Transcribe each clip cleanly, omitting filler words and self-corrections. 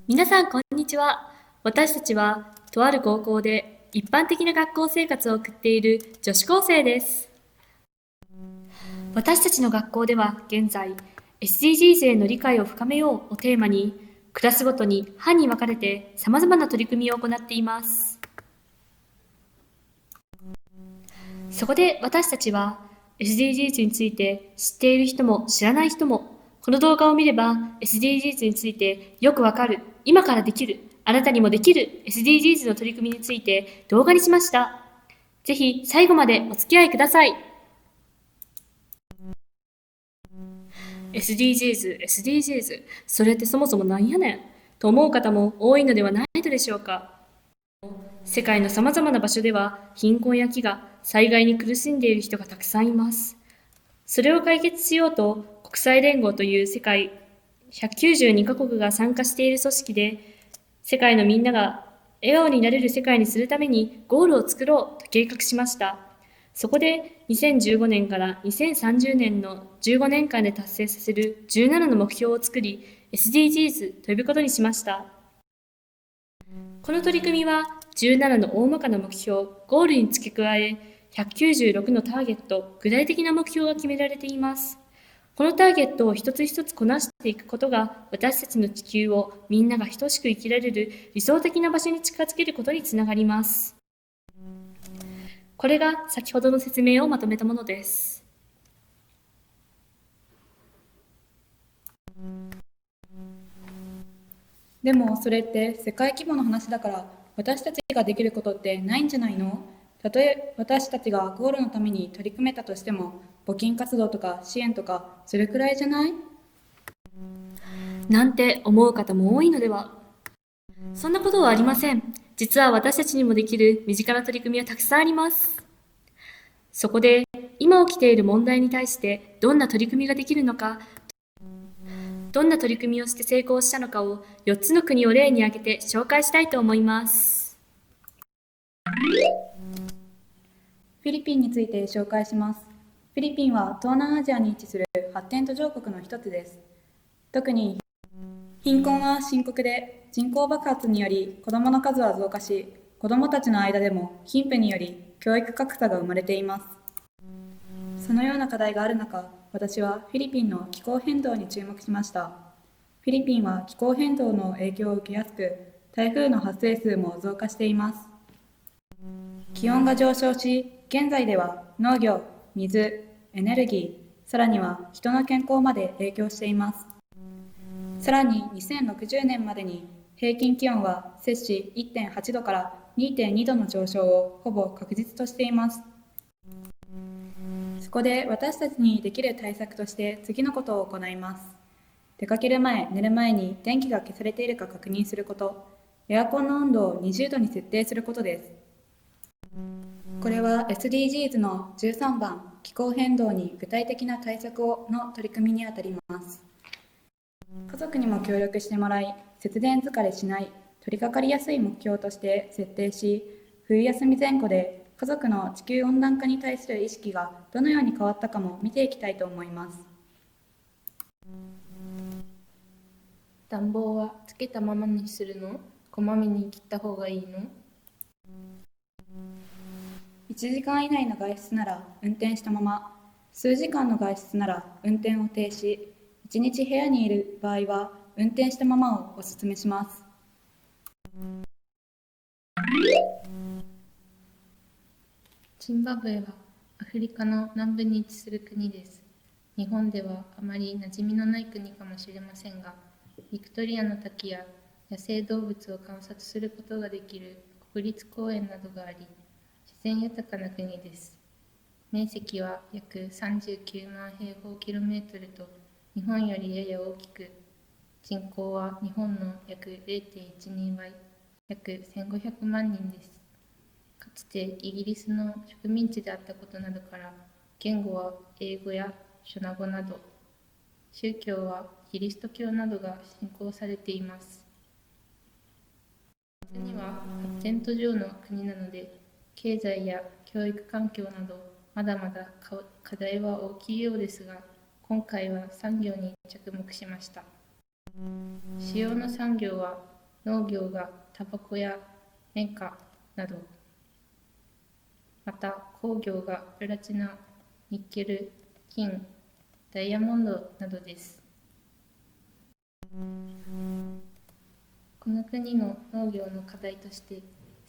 皆さん、こんにちは。私たちは、とある高校で一般的な学校生活を送っている女子高生です。私たちの学校では現在、SDGs への理解を深めようをテーマに、クラスごとに班に分かれて様々な取り組みを行っています。そこで私たちは、SDGs について知っている人も知らない人も、この動画を見れば SDGs についてよくわかる、今からできる、あなたにもできる SDGs の取り組みについて動画にしました。ぜひ最後までお付き合いください。SDGs、それってそもそもなんやねんと思う方も多いのではないでしょうか。世界のさまざまな場所では貧困や飢餓、災害に苦しんでいる人がたくさんいます。それを解決しようと国際連合という世界192カ国が参加している組織で、世界のみんなが笑顔になれる世界にするためにゴールを作ろうと計画しました。そこで2015年から2030年の15年間で達成させる17の目標を作り、SDGs と呼ぶことにしました。この取り組みは17の大まかな目標、ゴールに付け加え、196のターゲット、具体的な目標が決められています。このターゲットを一つ一つこなしていくことが、私たちの地球をみんなが等しく生きられる理想的な場所に近づけることにつながります。これが先ほどの説明をまとめたものです。でもそれって世界規模の話だから私たちができることってないんじゃないの？たとえ私たちがゴールのために取り組めたとしても募金活動とか支援とかそれくらいじゃない？なんて思う方も多いのでは。そんなことはありません。実は私たちにもできる身近な取り組みはたくさんあります。そこで今起きている問題に対してどんな取り組みができるのか、どんな取り組みをして成功したのかを4つの国を例に挙げて紹介したいと思います。フィリピンについて紹介します。フィリピンは東南アジアに位置する発展途上国の一つです。特に貧困は深刻で人口爆発により子どもの数は増加し、子どもたちの間でも貧富により教育格差が生まれています。そのような課題がある中、私はフィリピンの気候変動に注目しました。フィリピンは気候変動の影響を受けやすく、台風の発生数も増加しています。気温が上昇し、現在では農業、水、エネルギー、さらには人の健康まで影響しています。さらに2060年までに平均気温は摂氏 1.8 度から 2.2 度の上昇をほぼ確実としています。そこで私たちにできる対策として次のことを行います。出かける前、寝る前に電気が消されているか確認すること、エアコンの温度を20度に設定することです。これは SDGs の13番、気候変動に具体的な対策をの取り組みにあたります。家族にも協力してもらい、節電疲れしない、取り掛かりやすい目標として設定し、冬休み前後で家族の地球温暖化に対する意識がどのように変わったかも見ていきたいと思います。暖房はつけたままにするの？こまめに切った方がいいの？1時間以内の外出なら運転したまま、数時間の外出なら運転を停止、1日部屋にいる場合は運転したままをお勧めします。ジンバブエはアフリカの南部に位置する国です。日本ではあまり馴染みのない国かもしれませんが、ビクトリアの滝や野生動物を観察することができる国立公園などがあり、自然豊かな国です。面積は約39万平方キロメートルと日本よりやや大きく、人口は日本の約 0.12 倍、約1500万人です。かつてイギリスの植民地であったことなどから、言語は英語やショナ語など、宗教はキリスト教などが信仰されています。実には発展途上の国なので、経済や教育環境などまだまだ課題は大きいようですが、今回は産業に着目しました。主要な産業は農業がタバコや綿花など、また工業がプラチナ、ニッケル、金、ダイヤモンドなどです。この国の農業の課題として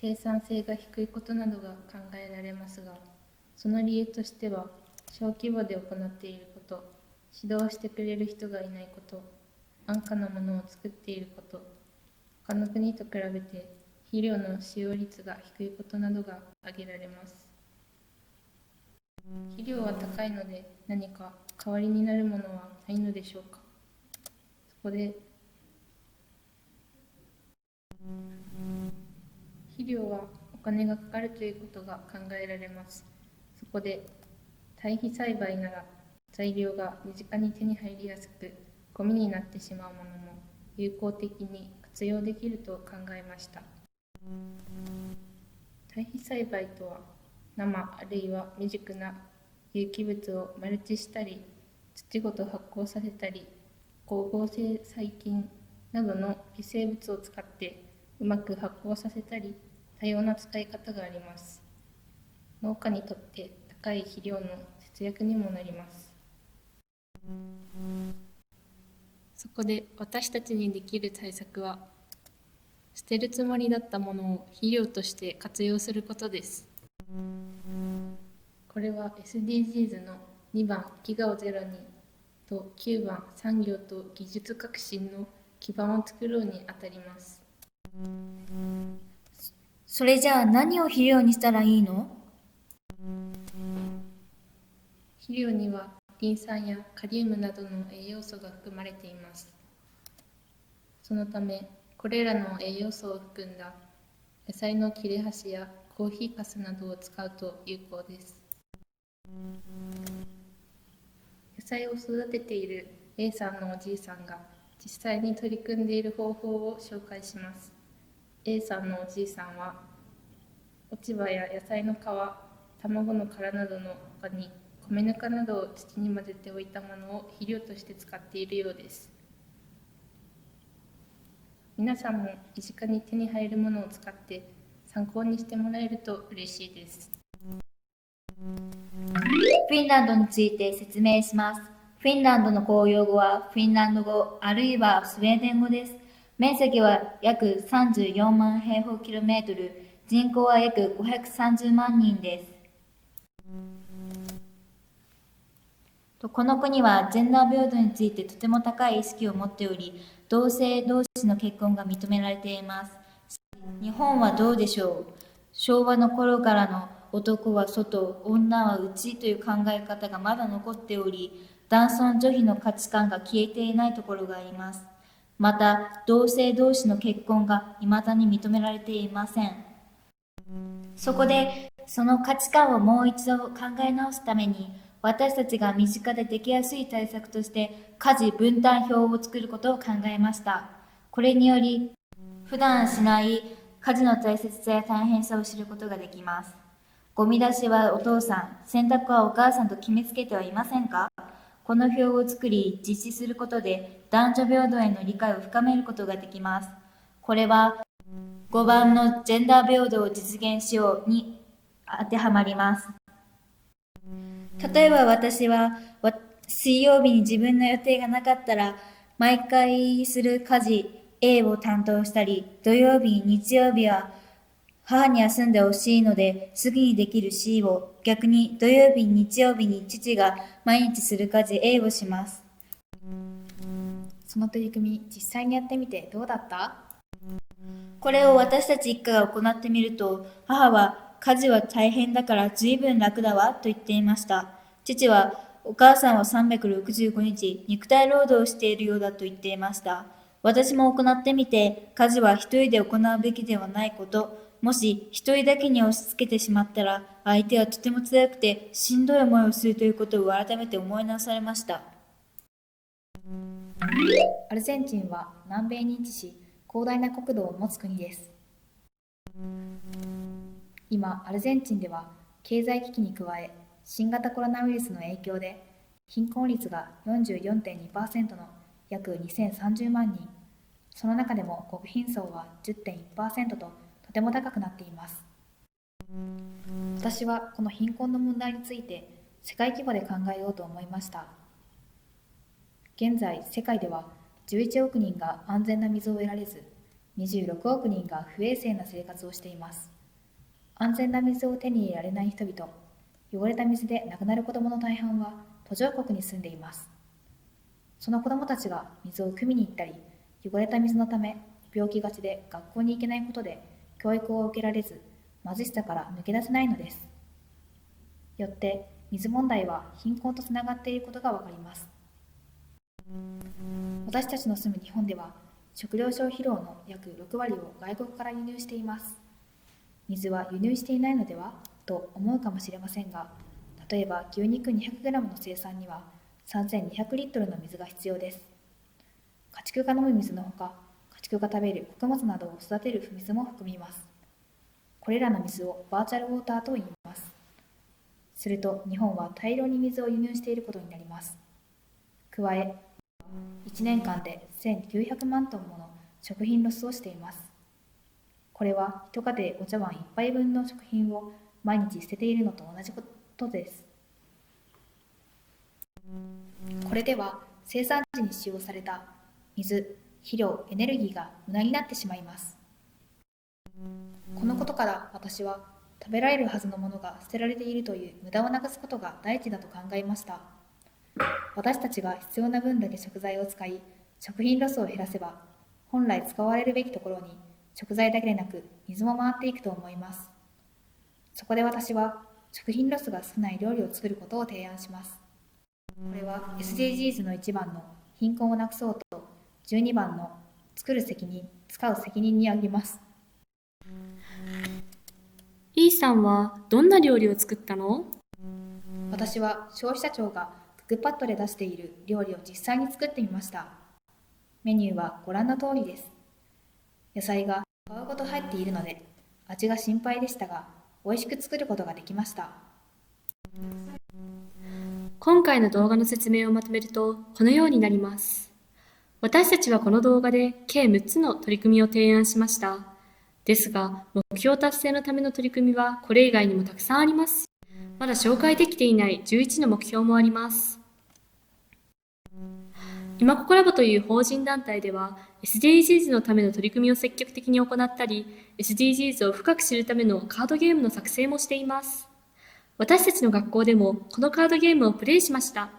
生産性が低いことなどが考えられますが、その理由としては小規模で行っていること、指導してくれる人がいないこと、安価なものを作っていること、他の国と比べて肥料の使用率が低いことなどが挙げられます。肥料は高いので何か代わりになるものはないのでしょうか。そこで肥料はお金がかかるということが考えられます。そこで堆肥栽培なら材料が身近に手に入りやすく、ゴミになってしまうものも有効的に活用できると考えました。堆肥栽培とは、生あるいは未熟な有機物をマルチしたり、土ごと発酵させたり、光合成細菌などの微生物を使ってうまく発酵させたり、多様な使い方があります。農家にとって高い肥料の節約にもなります。そこで私たちにできる対策は、捨てるつもりだったものを肥料として活用することです。これは SDGs の2番飢餓をゼロにと9番産業と技術革新の基盤を作ろうにあたります。それじゃあ何を肥料にしたらいいの？肥料にはリン酸やカリウムなどの栄養素が含まれています。そのため、これらの栄養素を含んだ野菜の切れ端やコーヒーかすなどを使うと有効です。野菜を育てている A さんのおじいさんが実際に取り組んでいる方法を紹介します。A さんのおじいさんは、落ち葉や野菜の皮、卵の殻などの他に米ぬかなどを土に混ぜておいたものを肥料として使っているようです。皆さんも身近に手に入るものを使って参考にしてもらえると嬉しいです。フィンランドについて説明します。フィンランドの公用語はフィンランド語あるいはスウェーデン語です。面積は約34万平方キロメートル、人口は約530万人です。この国はジェンダー平等についてとても高い意識を持っており、同性同士の結婚が認められています。日本はどうでしょう？昭和の頃からの男は外、女は内という考え方がまだ残っており、男尊女卑の価値観が消えていないところがあります。また、同性同士の結婚が未だに認められていません。そこで、その価値観をもう一度考え直すために、私たちが身近でできやすい対策として家事分担表を作ることを考えました。これにより普段しない家事の大切さや大変さを知ることができます。ゴミ出しはお父さん、洗濯はお母さんと決めつけてはいませんか？この表を作り実施することで男女平等への理解を深めることができます。これは5番のジェンダー平等を実現しように当てはまります。例えば私は水曜日に自分の予定がなかったら毎回する家事 A を担当したり、土曜日、日曜日は母に休んでほしいのですぐにできる C を、逆に土曜日、日曜日に父が毎日する家事 A をします。その取り組み、実際にやってみてどうだった？これを私たち一家が行ってみると、母は家事は大変だから随分楽だわと言っていました。父はお母さんは365日肉体労働をしているようだと言っていました。私も行ってみて、家事は一人で行うべきではないこと、もし一人だけに押し付けてしまったら、相手はとても辛くてしんどい思いをするということを改めて思い直されました。アルゼンチンは南米に位置し、広大な国土を持つ国です。今、アルゼンチンでは経済危機に加え、新型コロナウイルスの影響で貧困率が 44.2% の約2030万人、その中でも国貧層は 10.1% ととても高くなっています。私はこの貧困の問題について世界規模で考えようと思いました。現在、世界では11億人が安全な水を得られず、26億人が不衛生な生活をしています。安全な水を手に入れられない人々、汚れた水で亡くなる子どもの大半は途上国に住んでいます。その子どもたちが水を汲みに行ったり、汚れた水のため病気がちで学校に行けないことで教育を受けられず、貧しさから抜け出せないのです。よって水問題は貧困とつながっていることがわかります。私たちの住む日本では食料消費量の約6割を外国から輸入しています。水は輸入していないのではと思うかもしれませんが、例えば牛肉 200g の生産には3200リットルの水が必要です。家畜が飲む水のほか、家畜が食べる穀物などを育てる水も含みます。これらの水をバーチャルウォーターと言います。すると日本は大量に水を輸入していることになります。加え、1年間で1900万トンもの食品ロスをしています。これは一家庭お茶碗1杯分の食品を毎日捨てているのと同じことです。これでは生産時に使用された水、肥料、エネルギーが無駄になってしまいます。このことから私は食べられるはずのものが捨てられているという無駄をなくすことが第一だと考えました。私たちが必要な分だけ食材を使い、食品ロスを減らせば、本来使われるべきところに食材だけでなく水も回っていくと思います。そこで私は食品ロスが少ない料理を作ることを提案します。これは SDGs の1番の貧困をなくそうと12番の作る責任、使う責任にあげます。E さんはどんな料理を作ったの？私は消費者庁がクックパッドで出している料理を実際に作ってみました。メニューはご覧の通りです。野菜が皮ごと入っているので味が心配でしたが、美味しく作ることができました。今回の動画の説明をまとめるとこのようになります。私たちはこの動画で計6つの取り組みを提案しました。ですが、目標達成のための取り組みはこれ以外にもたくさんあります。まだ紹介できていない11の目標もあります。今ここラボという法人団体では SDGs のための取り組みを積極的に行ったり、SDGs を深く知るためのカードゲームの作成もしています。私たちの学校でもこのカードゲームをプレイしました。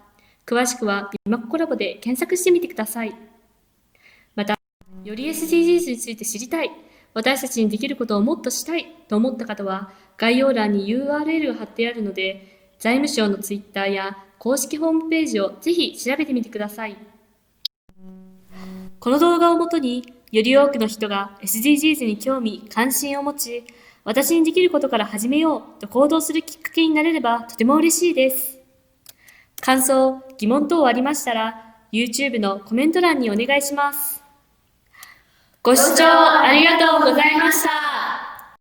詳しくは今ここラボで検索してみてください。また、より SDGs について知りたい、私たちにできることをもっとしたいと思った方は、概要欄に URL が貼ってあるので、財務省の Twitter や公式ホームページをぜひ調べてみてください。この動画をもとに、より多くの人が SDGs に興味・関心を持ち、私にできることから始めようと行動するきっかけになれればとても嬉しいです。感想・疑問等ありましたら、YouTube のコメント欄にお願いします。ご視聴ありがとうございました。